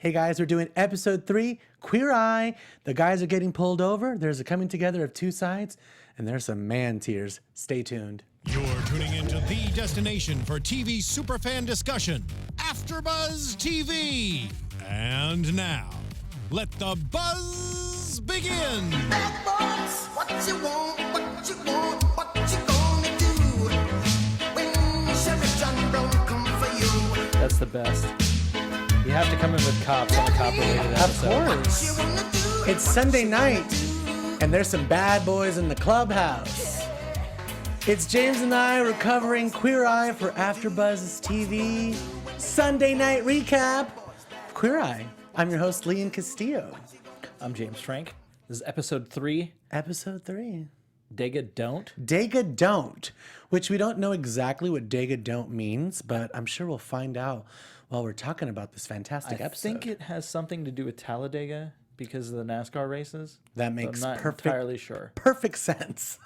Hey guys, we're doing episode 3, Queer Eye. The guys are getting pulled over. There's a coming together of two sides, and there's some man tears. Stay tuned. You're tuning into the destination for TV superfan discussion, AFTERBUZZ TV. And now, let the buzz begin. Bad boys, what you want, what you want, what you gonna do when Sheriff John Brown come for you? That's the best. You have to come in with cops on a cop-related episode. Of course. It's Sunday night, and there's some bad boys in the clubhouse. It's James and I recovering Queer Eye for AFTERBUZZ TV Sunday night recap. Queer Eye. I'm your host, Lian Castillo. I'm James Franck. This is episode 3. Episode 3. Dega Don't. Dega Don't, which we don't know exactly what Dega Don't means, but I'm sure we'll find out while we're talking about this fantastic episode. I think it has something to do with Talladega because of the NASCAR races. That makes I'm not entirely sure. Perfect sense.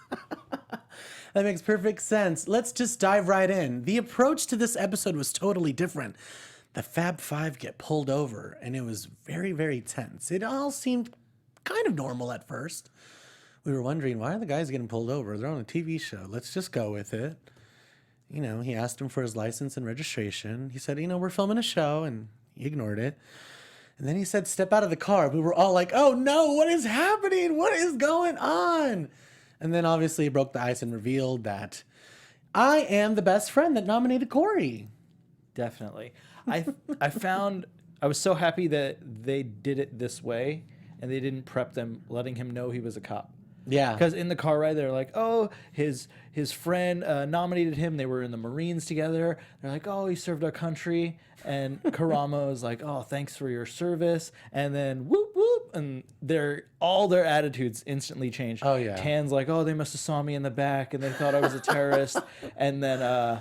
That makes perfect sense. Let's just dive right in. The approach to this episode was totally different. The Fab Five get pulled over, and it was very, very tense. It all seemed kind of normal at first. We were wondering, why are the guys getting pulled over? They're on a TV show. Let's just go with it. You know, he asked him for his license and registration. He said, we're filming a show, and he ignored it. And then he said, step out of the car. We were all like, oh no, what is happening? What is going on? And then obviously he broke the ice and revealed that I am the best friend that nominated Corey. Definitely. I was so happy that they did it this way and they didn't prep them, letting him know he was a cop. Yeah. Because in the car ride, they're like, oh, his friend nominated him. They were in the Marines together. They're like, oh, he served our country. And Karamo is like, oh, thanks for your service. And then whoop, whoop. And all their attitudes instantly changed. Oh, yeah. Tan's like, oh, they must have saw me in the back and they thought I was a terrorist. And then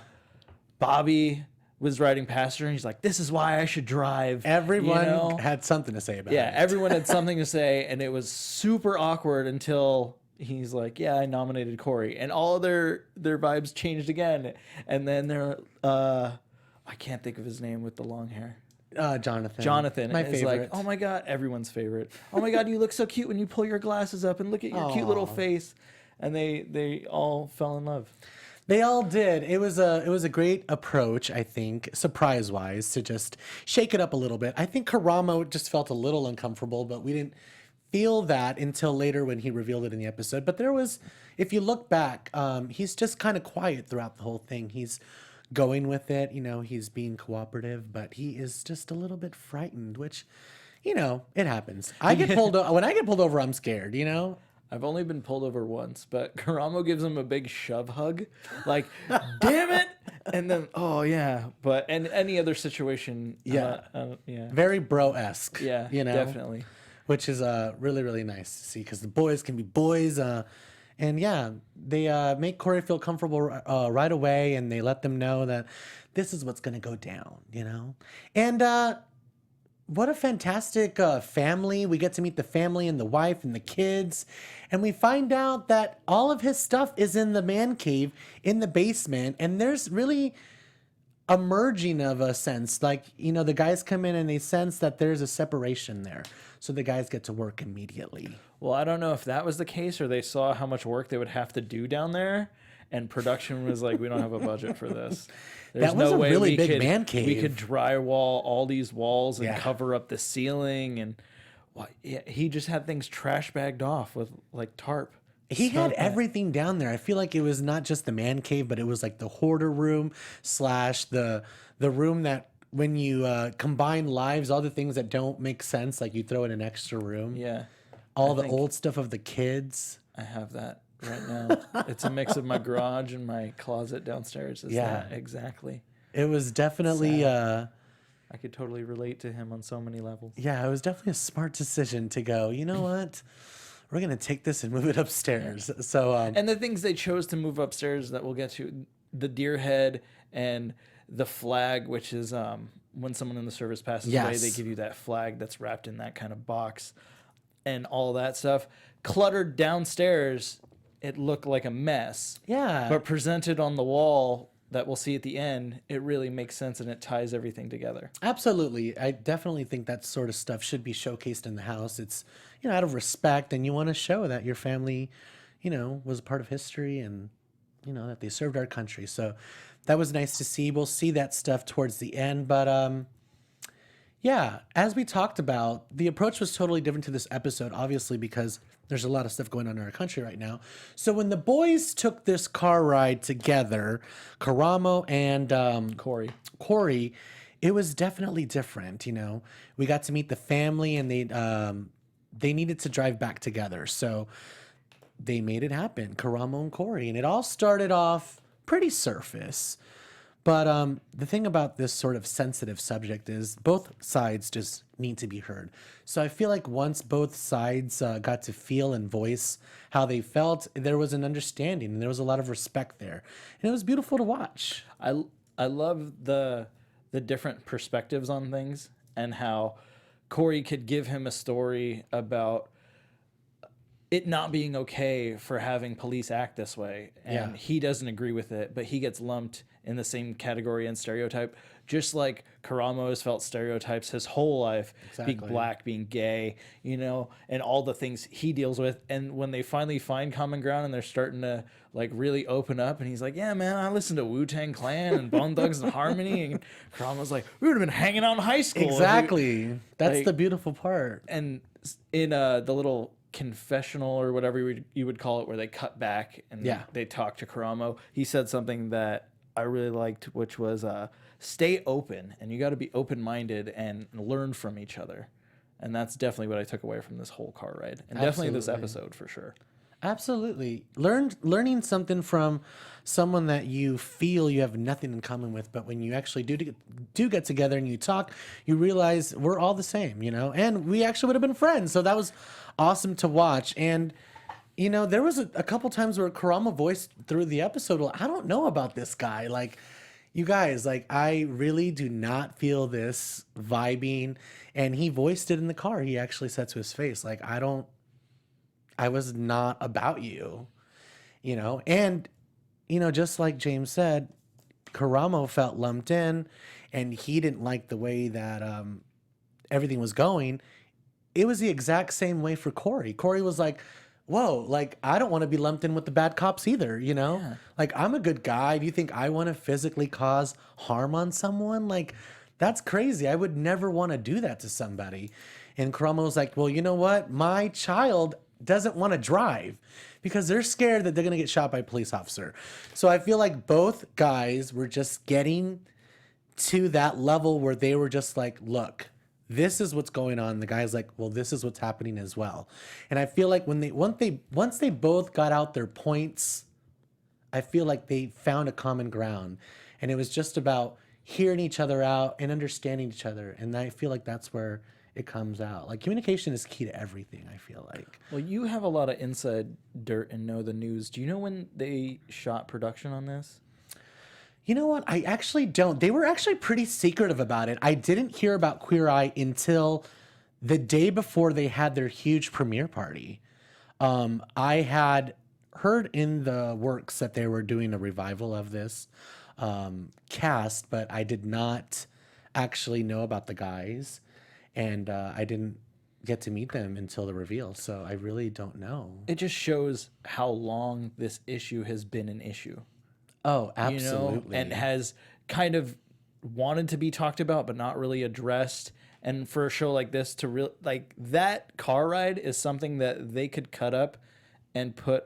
Bobby was riding past her and he's like, this is why I should drive. Everyone had something to say about it. Yeah, everyone had something to say, and it was super awkward until he's like, yeah, I nominated Corey. And all their vibes changed again. And then they're, I can't think of his name with the long hair. Jonathan. My is favorite. like, oh my God, everyone's favorite. Oh my God, you look so cute when you pull your glasses up and look at your cute little face. And they all fell in love. They all did. It was a great approach, I think, surprise-wise, to just shake it up a little bit. I think Karamo just felt a little uncomfortable, but we didn't feel that until later when he revealed it in the episode. But there was, if you look back, he's just kind of quiet throughout the whole thing. He's going with it, he's being cooperative, but he is just a little bit frightened, which, it happens. I get pulled when I get pulled over, I'm scared, I've only been pulled over once, but Karamo gives him a big shove hug, like, damn it! And then, oh yeah, but in any other situation, yeah, very bro-esque, yeah, definitely, which is really, really nice to see because the boys can be boys, and yeah, they make Corey feel comfortable right away, and they let them know that this is what's gonna go down, and. What a fantastic family. We get to meet the family and the wife and the kids. And we find out that all of his stuff is in the man cave in the basement. And there's really a merging of a sense. Like, the guys come in and they sense that there's a separation there. So the guys get to work immediately. Well, I don't know if that was the case or they saw how much work they would have to do down there. And production was like, we don't have a budget for this. There's that was no a way really big man cave. We could drywall all these walls and cover up the ceiling. And he just had things trash bagged off with like tarp. He had everything down there. I feel like it was not just the man cave, but it was like the hoarder room / the room that when you combine lives, all the things that don't make sense, like you throw in an extra room. Yeah. All the old stuff of the kids. I have that right now. It's a mix of my garage and my closet downstairs. That exactly. It was definitely I could totally relate to him on so many levels. Yeah, it was definitely a smart decision to go, you know what? We're gonna take this and move it upstairs. Yeah. So and the things they chose to move upstairs that we'll get to, the deer head and the flag, which is when someone in the service passes away, they give you that flag that's wrapped in that kind of box and all that stuff. Cluttered downstairs, it looked like a mess. Yeah. But presented on the wall, that we'll see at the end, it really makes sense and it ties everything together. Absolutely. I definitely think that sort of stuff should be showcased in the house. It's, out of respect, and you want to show that your family, was a part of history, and, that they served our country. So that was nice to see. We'll see that stuff towards the end. But yeah, as we talked about, the approach was totally different to this episode, obviously, because there's a lot of stuff going on in our country right now. So when the boys took this car ride together, Karamo and Corey, it was definitely different. We got to meet the family, and they needed to drive back together. So they made it happen, Karamo and Corey. And it all started off pretty surface. But the thing about this sort of sensitive subject is both sides just need to be heard. So I feel like once both sides got to feel and voice how they felt, there was an understanding and there was a lot of respect there. And it was beautiful to watch. I love the different perspectives on things, and how Corey could give him a story about it not being okay for having police act this way, and he doesn't agree with it, but he gets lumped in the same category and stereotype, just like Karamo has felt stereotypes his whole life, being black, being gay, and all the things he deals with. And when they finally find common ground and they're starting to like really open up, and he's like, yeah, man, I listened to Wu-Tang Clan and Bone Thugs and Harmony, and Karamo's like, we would have been hanging out in high school. Exactly. That's the beautiful part. And in the little confessional or whatever you would call it, where they cut back and they talk to Karamo, he said something that I really liked, which was stay open, and you got to be open-minded and learn from each other. And that's definitely what I took away from this whole car ride, and definitely this episode for sure. Absolutely. Learning something from someone that you feel you have nothing in common with, but when you actually do get together and you talk, you realize we're all the same, and we actually would have been friends. So that was awesome to watch. And there was a couple times where Karamo voiced through the episode, well, I don't know about this guy. Like, you guys, like, I really do not feel this vibing. And he voiced it in the car. He actually said to his face, like, I was not about you, And, just like James said, Karamo felt lumped in, and he didn't like the way that everything was going. It was the exact same way for Corey. Corey was like, whoa, like, I don't want to be lumped in with the bad cops either, Like, I'm a good guy. Do you think I want to physically cause harm on someone? Like, that's crazy. I would never want to do that to somebody. And Karamo was like, well, you know what? My child doesn't want to drive because they're scared that they're going to get shot by a police officer. So I feel like both guys were just getting to that level where they were just like, look, this is what's going on. The guy's like, well, this is what's happening as well. And I feel like once they both got out their points, I feel like they found a common ground, and it was just about hearing each other out and understanding each other. And I feel like that's where it comes out. Like, communication is key to everything, I feel like. Well, you have a lot of inside dirt and know the news. Do you know when they shot production on this? You know what? I actually don't. They were actually pretty secretive about it. I didn't hear about Queer Eye until the day before they had their huge premiere party. I had heard in the works that they were doing a revival of this cast, but I did not actually know about the guys, and I didn't get to meet them until the reveal, so I really don't know. It just shows how long this issue has been an issue. Oh, absolutely. And has kind of wanted to be talked about, but not really addressed. And for a show like this to like that car ride is something that they could cut up and put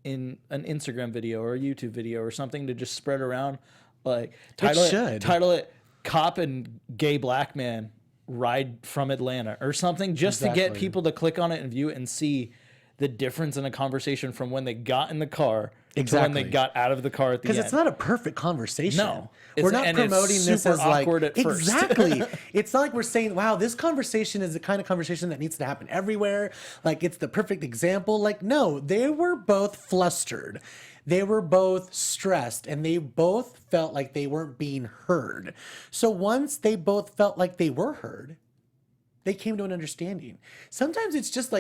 in an Instagram video or a YouTube video or something to just spread around. Like title it "Cop and Gay Black Man Ride from Atlanta" or something, just to get people to click on it and view it and see the difference in a conversation from when they got in the car to when they got out of the car at the end. Because it's not a perfect conversation. No. We're not promoting this as like... at first. Exactly. It's not like we're saying, wow, this conversation is the kind of conversation that needs to happen everywhere. Like, it's the perfect example. Like, no, they were both flustered. They were both stressed, and they both felt like they weren't being heard. So once they both felt like they were heard, they came to an understanding. Sometimes it's just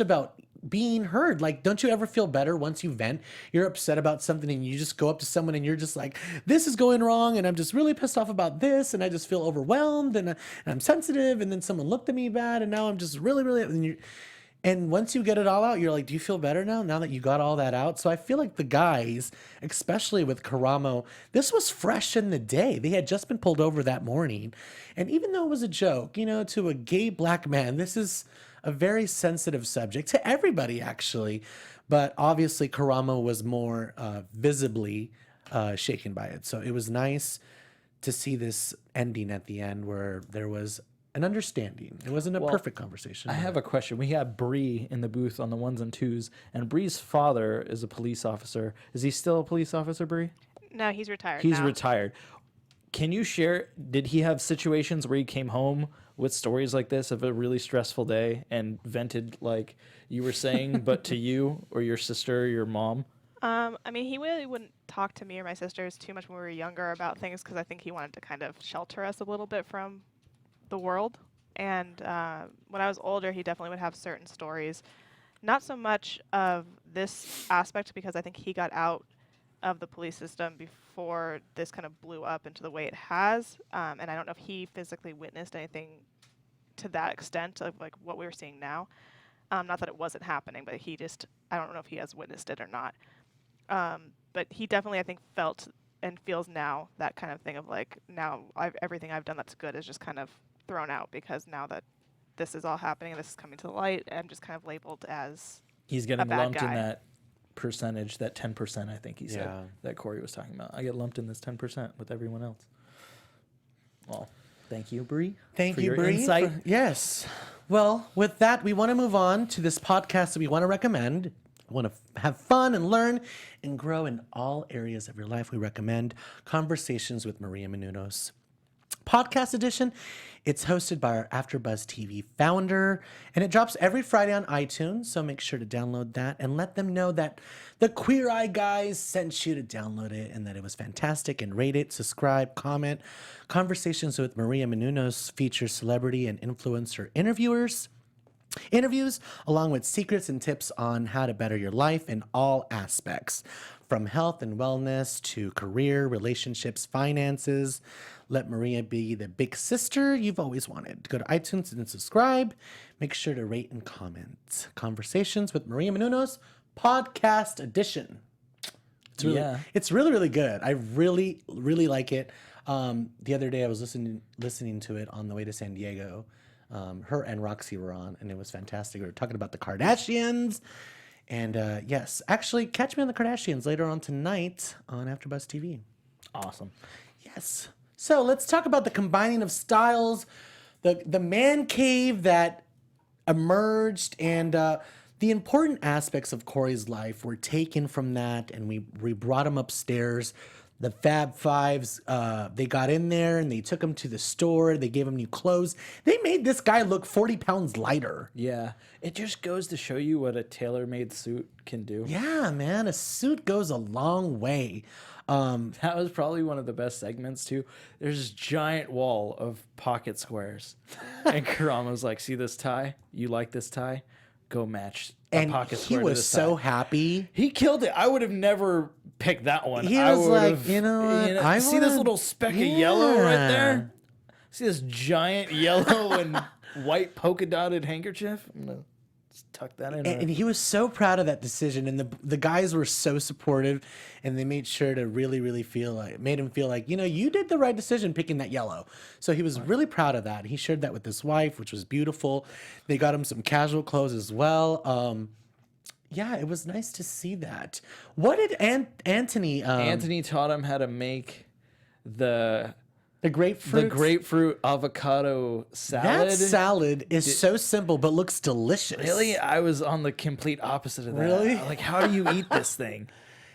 about being heard. Like, don't you ever feel better once you vent? You're upset about something and you just go up to someone and you're just like, this is going wrong and I'm just really pissed off about this and I just feel overwhelmed and I'm sensitive and then someone looked at me bad and now I'm just really and once you get it all out, you're like, do you feel better now that you got all that out? So I feel like the guys, especially with Karamo, this was fresh in the day. They had just been pulled over that morning. And even though it was a joke, to a gay black man, this is a very sensitive subject to everybody, actually. But obviously, Karamo was more visibly shaken by it. So it was nice to see this ending at the end where there was an understanding. It wasn't a perfect conversation. I have a question. We had Bree in the booth on the ones and twos, and Bree's father is a police officer. Is he still a police officer, Bree? No, he's retired. He's now. retired. Can you share, did he have situations where he came home with stories like this of a really stressful day and vented like you were saying, but to you or your sister or your mom? I mean, he really wouldn't talk to me or my sisters too much when we were younger about things because I think he wanted to kind of shelter us a little bit from the world. And when I was older, he definitely would have certain stories. Not so much of this aspect because I think he got out of the police system before this kind of blew up into the way it has. And I don't know if he physically witnessed anything to that extent of like what we were seeing now. Not that it wasn't happening, but I don't know if he has witnessed it or not. But he definitely, I think, felt and feels now that kind of thing of like, now everything I've done that's good is just kind of thrown out because now that this is all happening and this is coming to the light, I'm just kind of labeled as he's getting a bad lumped guy. in that percentage, that 10%, I think he said, Yeah. that Corey was talking about. I get lumped in this 10% with everyone else. Well, thank you, Bree. Thank for you, your Bree. insight. Yes. Well, with that, we want to move on to this podcast that we want to recommend. We want to have fun and learn and grow in all areas of your life. We recommend Conversations with Maria Menounos. Podcast edition. It's hosted by our AFTERBUZZ TV founder, and it drops every Friday on iTunes, so make sure to download that and let them know that the Queer Eye guys sent you to download it and that it was fantastic, and rate it, subscribe, comment. Conversations with Maria Menounos features celebrity and influencer interviews, along with secrets and tips on how to better your life in all aspects, from health and wellness to career, relationships, finances. Let Maria be the big sister you've always wanted. Go to iTunes and subscribe. Make sure to rate and comment. Conversations with Maria Menounos, podcast edition. It's really, really good. I really, really like it. The other day I was listening to it on the way to San Diego. Her and Roxy were on, and it was fantastic. We were talking about the Kardashians. And yes, actually, catch me on the Kardashians later on tonight on AfterBuzz TV. Awesome. Yes. So let's talk about the combining of styles, the man cave that emerged, and the important aspects of Corey's life were taken from that, and we brought him upstairs. The Fab Fives, they got in there and they took him to the store. They gave him new clothes. They made this guy look 40 pounds lighter. Yeah. It just goes to show you what a tailor-made suit can do. Yeah, man, a suit goes a long way. That was probably one of the best segments, too. There's this giant wall of pocket squares. And Karamo's like, see this tie? You like this tie? Go match a pocket he square to was this so tie. happy. He killed it. I would have never picked that one. He I was would like, have, you know what? I see this wanna- little speck of yellow right Yeah. there? See this giant yellow and white polka dotted handkerchief? I'm going to tuck that in. And he was so proud of that decision, and the guys were so supportive, and they made sure to really, really made him feel like, you did the right decision picking that yellow. So he was really proud of that. He shared that with his wife, which was beautiful. They got him some casual clothes as well. Yeah, it was nice to see that. What did Antoni? Antoni taught him how to make the grapefruit avocado salad. That salad is so simple, but looks delicious. Really? I was on the complete opposite of that. Really? Like, how do you eat this thing?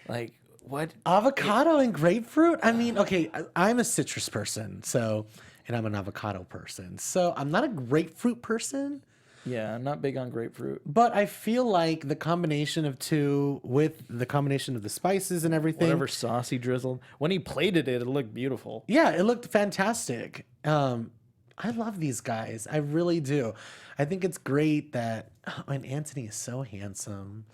Like, what? Avocado and grapefruit? I mean, okay, I'm a citrus person, and I'm an avocado person. So I'm not a grapefruit person, Yeah, I'm not big on grapefruit. but I feel like the combination of two with the combination of the spices and everything. Whatever sauce he drizzled. When he plated it, it looked beautiful. Yeah, it looked fantastic. I love these guys. I really do. I think it's great that, and Antoni is so handsome.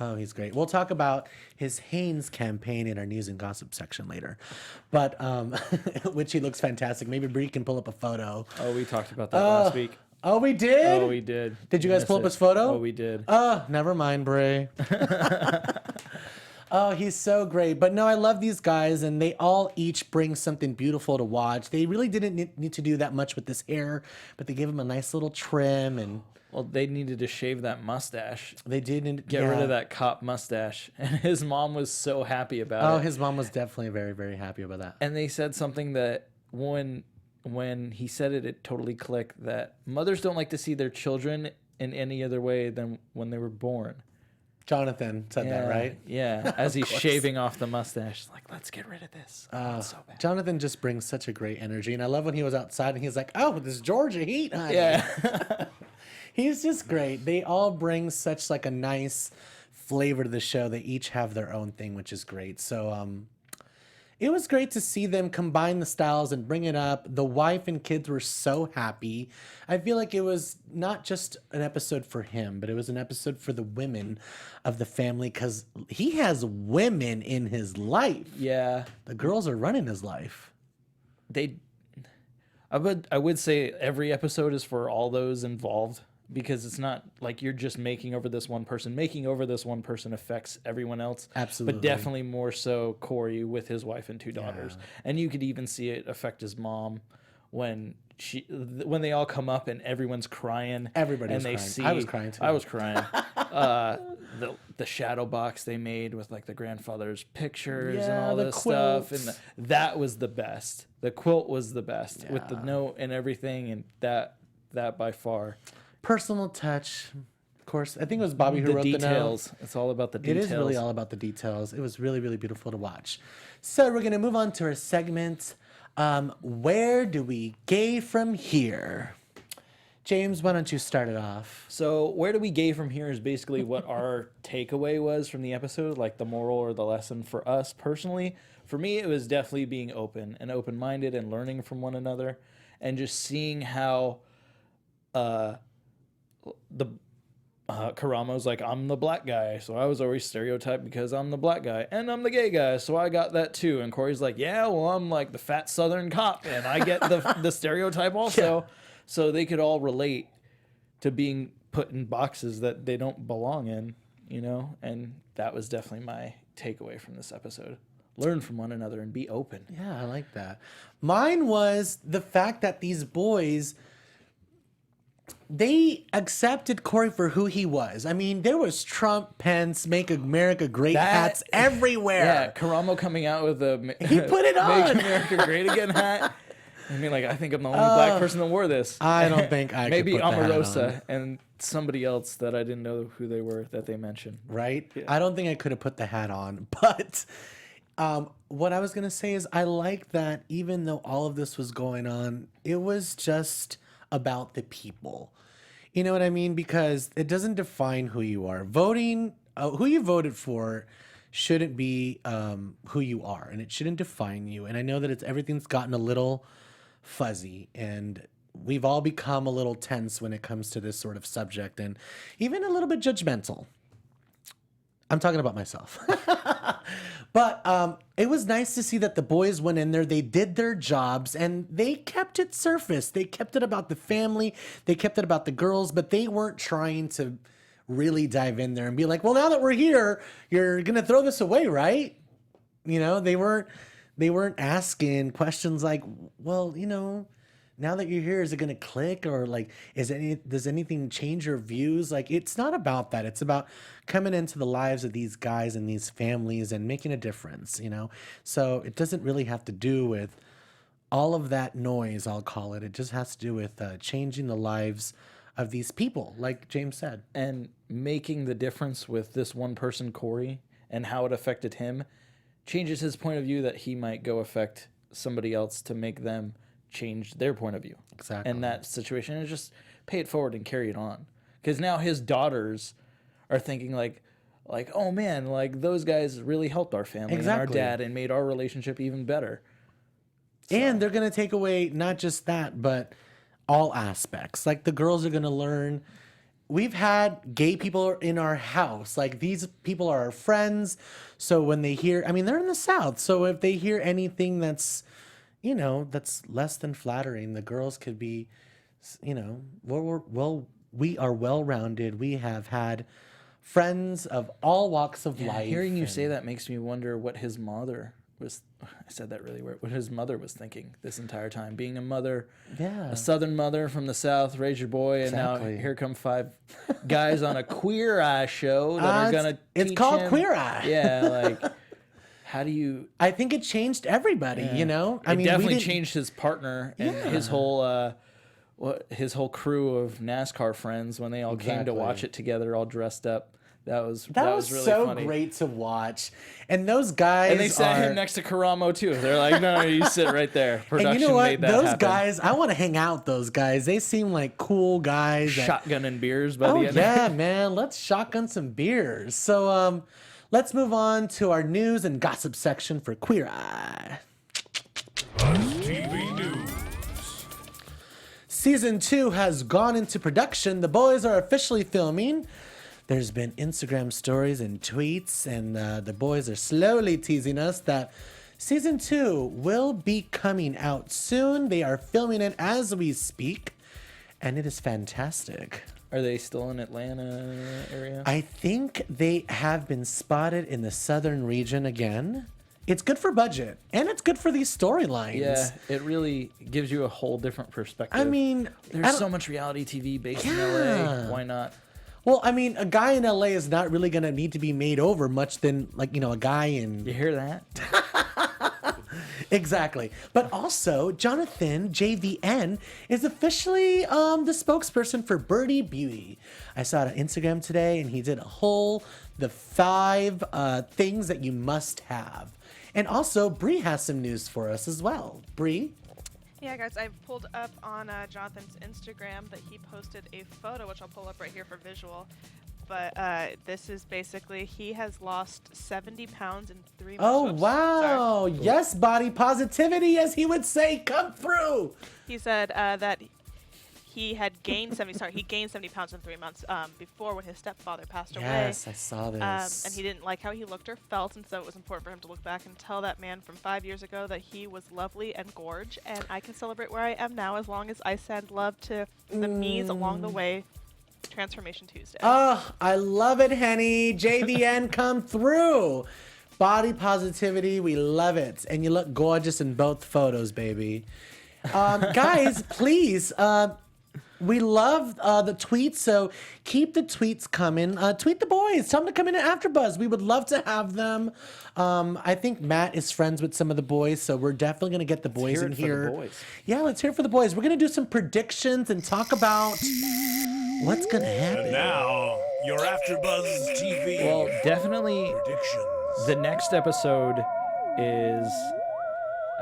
Oh, he's great. We'll talk about his Hanes campaign in our news and gossip section later, but which he looks fantastic. Maybe Bree can pull up a photo. Oh, we talked about that last week. Oh, we did? Oh, we did. Did you guys pull up his photo? Oh, we did. Never mind, Bray. Oh, he's so great. But no, I love these guys, and they all each bring something beautiful to watch. They really didn't need to do that much with this hair, but they gave him a nice little trim. And Well, they needed to shave that mustache. they didn't Get rid of that cop mustache. And his mom was so happy about it. Oh, his mom was definitely very, very happy about that. And they said something that when he said it, it totally clicked, that mothers don't like to see their children in any other way than when they were born. Jonathan said that, right? Yeah, as he's shaving off the mustache. Like, let's get rid of this. Oh, it's so bad. Jonathan just brings such a great energy. And I love when he was outside and he's like, oh, this Georgia heat, honey. Yeah. He's just great. They all bring such like a nice flavor to the show. They each have their own thing, which is great. So it was great to see them combine the styles and bring it up. The wife and kids were so happy. I feel like it was not just an episode for him, but it was an episode for the women of the family, because he has women in his life. Yeah. The girls are running his life. I would say every episode is for all those involved, because it's not like you're just making over this one person. Making over this one person affects everyone else. Absolutely. But definitely more so Corey with his wife and 2 daughters. And you could even see it affect his mom when they all come up and everyone's crying. Everybody and was they crying. I was crying too. I was crying. The shadow box they made with like the grandfather's pictures and all the this stuff, quilts. and that was the best. The quilt was the best with the note and everything, and that by far. Personal touch. Of course, I think it was Bobby who The wrote details. the note. It's all about the It details. is really all about the details. It was really, really beautiful to watch. So we're going to move on to our segment. Where do we gay from here? James, why don't you start it off? So where do we gay from here is basically what our takeaway was from the episode, like the moral or the lesson for us personally. For me, it was definitely being open and open-minded and learning from one another, and just seeing how Karamo's like, I'm the black guy, so I was always stereotyped because I'm the black guy, and I'm the gay guy, so I got that too. And Corey's like, yeah, well, I'm like the fat Southern cop, and I get the stereotype also. Yeah. So they could all relate to being put in boxes that they don't belong in, you know? And that was definitely my takeaway from this episode. Learn from one another and be open. Yeah, I like that. Mine was the fact that these boys, they accepted Corey for who he was. I mean, there was Trump, Pence, Make America Great hats everywhere. Yeah, Karamo coming out with a He put it on. Make America Great Again hat. I mean, like, I think I'm the only black person that wore this. I don't think I Maybe could put that Omarosa on. and somebody else that I didn't know who they were that they mentioned. Right? Yeah. I don't think I could have put the hat on. But what I was going to say is I like that even though all of this was going on, it was just about the people. You know what I mean? Because it doesn't define who you are. Voting, who you voted for shouldn't be who you are, and it shouldn't define you. And I know that everything's gotten a little fuzzy, and we've all become a little tense when it comes to this sort of subject, and even a little bit judgmental. I'm talking about myself. But it was nice to see that the boys went in there, they did their jobs, and they kept it surface. They kept it about the family, they kept it about the girls, but they weren't trying to really dive in there and be like, well, now that we're here, you're going to throw this away, right? You know, they weren't asking questions like, well, you know, now that you're here, is it going to click, or like, does anything change your views? Like, it's not about that. It's about coming into the lives of these guys and these families and making a difference, you know? So it doesn't really have to do with all of that noise, I'll call it. It just has to do with changing the lives of these people, like James said. And making the difference with this one person, Corey, and how it affected him changes his point of view, that he might go affect somebody else to make them change their point of view. Exactly. And that situation is just pay it forward and carry it on. Because now his daughters are thinking like, oh man, like those guys really helped our family and our dad and made our relationship even better. So. And they're going to take away not just that, but all aspects. Like the girls are going to learn. We've had gay people in our house. Like these people are our friends. So when they hear, I mean, they're in the South. So if they hear anything that's, you know, that's less than flattering, the girls could be, you know, we are well-rounded. We have had friends of all walks of life. Hearing you say that makes me wonder what his mother was. I said that really weird. What his mother was thinking this entire time, being a mother, a Southern mother from the South, raise your boy, and now here come 5 guys on a Queer Eye show that are gonna. It's teach called him. Queer Eye. Yeah, like how do you? I think it changed everybody. You know, I mean, definitely changed his partner and his whole. His whole crew of NASCAR friends when they all came to watch it together, all dressed up. That was really so funny. great to watch. And those guys, and they sat him next to Karamo too. They're like, no, you sit right there. Production and you know what? made that Those happen. guys, I want to hang out with those guys. They seem like cool guys. Shotgun and beers by the end. Yeah, man. Let's shotgun some beers. So let's move on to our news and gossip section for Queer Eye. Buzz TV News. Season 2 has gone into production. The boys are officially filming. There's been Instagram stories and tweets, and the boys are slowly teasing us that Season 2 will be coming out soon. They are filming it as we speak, and it is fantastic. Are they still in Atlanta area? I think they have been spotted in the southern region again. It's good for budget, and it's good for these storylines. Yeah, it really gives you a whole different perspective. I mean, there's so much reality TV based in LA. Why not? Well, I mean, a guy in LA is not really going to need to be made over much than, like, you know, a guy in... You hear that? Exactly. But also, Jonathan, JVN, is officially the spokesperson for Birdie Beauty. I saw it on Instagram today, and he did the 5 things that you must have. And also, Bree has some news for us as well. Bree? Yeah, guys, I pulled up on Jonathan's Instagram that he posted a photo, which I'll pull up right here for visual. But this is basically, he has lost 70 pounds in 3 months. Oh, Whoops, wow. sorry. Yes, body positivity, as he would say, come through. He said that he had gained 70 pounds in 3 months before when his stepfather passed away. Yes, I saw this. And he didn't like how he looked or felt, and so it was important for him to look back and tell that man from 5 years ago that he was lovely and gorge, and I can celebrate where I am now as long as I send love to the me's along the way. Transformation Tuesday. Oh, I love it, Henny. JVN, come through. Body positivity, we love it. And you look gorgeous in both photos, baby. Guys, please, we love the tweets, so keep the tweets coming. Tweet the boys. Tell them to come in at AfterBuzz. We would love to have them. I think Matt is friends with some of the boys, so we're definitely going to get the boys in here. For the boys. Yeah, let's hear it for the boys. We're going to do some predictions and talk about what's going to happen. And now, your AfterBuzz TV Well, definitely predictions. the next episode is...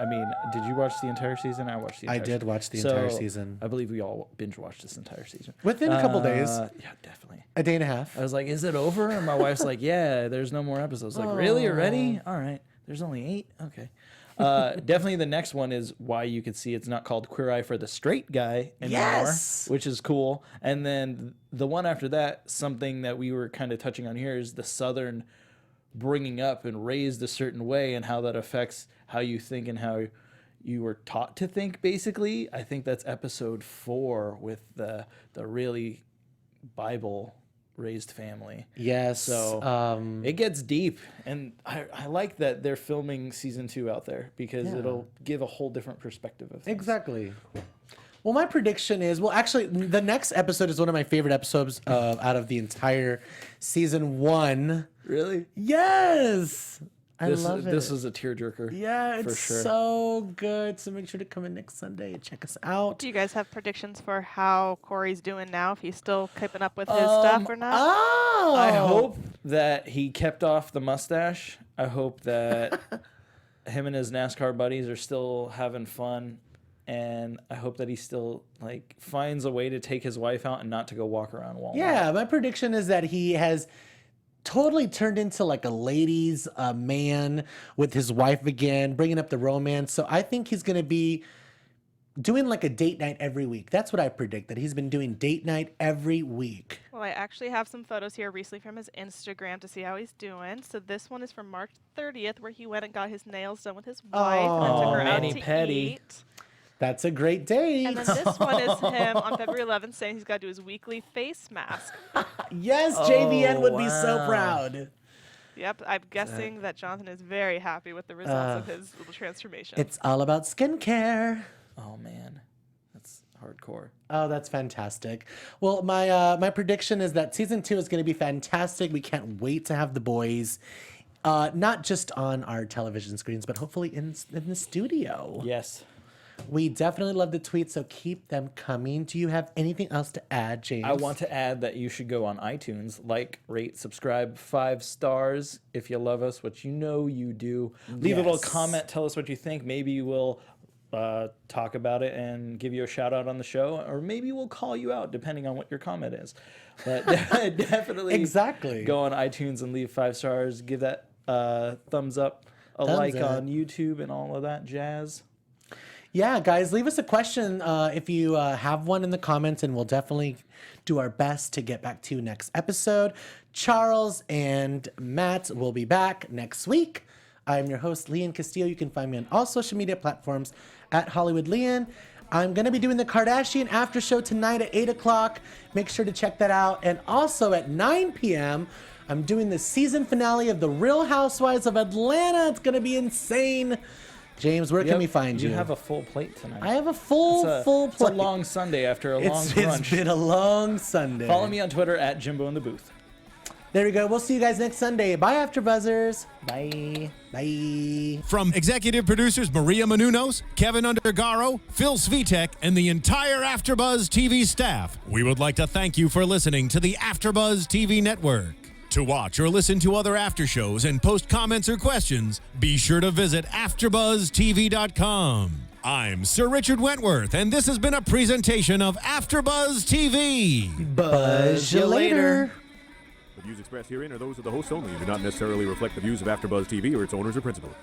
I mean, did you watch the entire season? I watched the entire season. I did watch the entire season. I believe we all binge watched this entire season. Within a couple days. Yeah, definitely. A day and a half. I was like, is it over? And my wife's like, yeah, there's no more episodes. Like, really? Already? All right. There's only 8? Okay. Definitely the next one is why you could see it's not called Queer Eye for the straight guy anymore, Yes! which is cool. And then the one after that, something that we were kind of touching on here is the Southern bringing up and raised a certain way and how that affects how you think and how you were taught to think, basically. I think that's episode 4 with the really Bible raised family. Yes. So it gets deep, and I like that they're filming season 2 out there because it'll give a whole different perspective of things. Exactly. Well, my prediction is, well, actually, the next episode is one of my favorite episodes out of the entire season 1. Really? Yes. I love it. This is a tearjerker. Yeah, it's for sure. so good. So make sure to come in next Sunday and check us out. Do you guys have predictions for how Corey's doing now? If he's still keeping up with his stuff or not? Oh. I hope that he kept off the mustache. I hope that him and his NASCAR buddies are still having fun. And I hope that he still like finds a way to take his wife out and not to go walk around Walmart. Yeah, my prediction is that he has totally turned into like a ladies' man with his wife again, bringing up the romance. So I think he's going to be doing like a date night every week. That's what I predict, that he's been doing date night every week. Well, I actually have some photos here recently from his Instagram to see how he's doing. So this one is from March 30th, where he went and got his nails done with his wife and then took her out to eat. That's a great date. And then this one is him on February 11th saying he's got to do his weekly face mask. Yes, JVN would be so proud. Yep, I'm guessing that Jonathan is very happy with the results of his little transformation. It's all about skincare. Oh man, that's hardcore. Oh, that's fantastic. Well, my prediction is that season 2 is going to be fantastic. We can't wait to have the boys, not just on our television screens, but hopefully in the studio. Yes. We definitely love the tweets, so keep them coming. Do you have anything else to add, James? I want to add that you should go on iTunes, like, rate, subscribe, 5 stars if you love us, which you know you do. Leave a little comment, tell us what you think. Maybe we'll talk about it and give you a shout out on the show, or maybe we'll call you out depending on what your comment is. But definitely go on iTunes and leave 5 stars. Give that thumbs up, like on YouTube and all of that jazz. Yeah, guys, leave us a question if you have one in the comments, and we'll definitely do our best to get back to you next episode. Charles and Matt will be back next week. I'm your host, Lian Castillo. You can find me on all social media platforms at Hollywood Lian. I'm going to be doing the Kardashian after show tonight at 8 o'clock. Make sure to check that out. And also at 9 p.m., I'm doing the season finale of The Real Housewives of Atlanta. It's going to be insane. James, where can we find you? You have a full plate tonight. I have a full plate. It's a long Sunday after a long brunch. It's been a long Sunday. Follow me on Twitter at Jimbo in the Booth. There we go. We'll see you guys next Sunday. Bye, AfterBuzzers. Bye. Bye. From executive producers Maria Menounos, Kevin Undergaro, Phil Svitek, and the entire AfterBuzz TV staff, we would like to thank you for listening to the AfterBuzz TV network. To watch or listen to other after shows and post comments or questions, be sure to visit AfterBuzzTV.com. I'm Sir Richard Wentworth, and this has been a presentation of AfterBuzz TV. Buzz you later. The views expressed herein are those of the hosts only and do not necessarily reflect the views of AfterBuzz TV or its owners or principals.